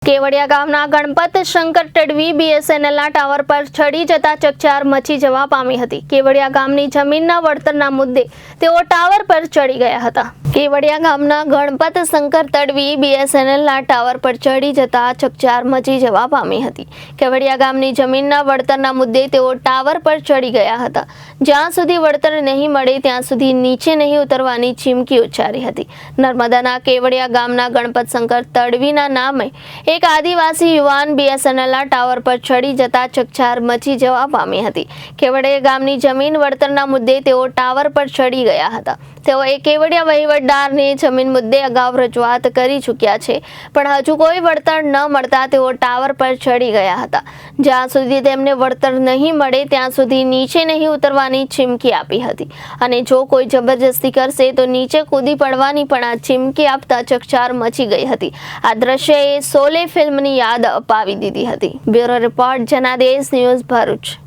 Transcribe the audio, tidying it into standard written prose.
કેવડિયા ગામના ગણપત શંકર તડવી બીએસએનએલના ટાવર પર ચડી જતા ચકચાર મચી જવા પામી હતી। કેવડિયા ગામની જમીનના વળતરના મુદ્દે તેઓ ટાવર પર ચડી ગયા હતા। કેવડિયા ગામના ગણપત શંકર તડવી બીએસએનએલના ટાવર પર ચડી જતા ચકચાર મચી જવા પામી હતી। કેવડિયા ગામની જમીનના વળતરના મુદ્દે તેઓ ટાવર પર ચડી ગયા હતા। જ્યાં સુધી વળતર નહીં મળે ત્યાં સુધી નીચે નહીં ઉતરવાની ચીમકી ઉચ્ચારી હતી। નર્મદાના કેવડિયા ગામના ગણપત શંકર તડવીના નામે એક આદિવાસી યુવાન બીએસએનએલના ટાવર પર ચડી જતા ચકચાર મચી જવા પામી હતી। કેવડિયા ગામની જમીન વળતરના મુદ્દે તેઓ ટાવર પર ચડી ગયા હતા। તેઓએ કેવડિયા વહીવટદારને જમીન મુદ્દે અગાઉ રજૂઆત કરી ચૂક્યા છે, પણ હજુ કોઈ વળતર ન મળતા તેઓ ટાવર પર ચડી ગયા હતા। જ્યાં સુધી તેમને વળતર નહીં મળે ત્યાં સુધી નીચે નહીં ઉતરવાની ચીમકી આપી હતી અને જો કોઈ જબરજસ્તી કરશે તો નીચે કૂદી પડવાની પણ આ ચીમકી આપતા ચકચાર મચી ગઈ હતી। આ દ્રશ્યએ શોલે ફિલ્મની યાદ અપાવી દીધી હતી। Bureau report Janadesh news Bharuch.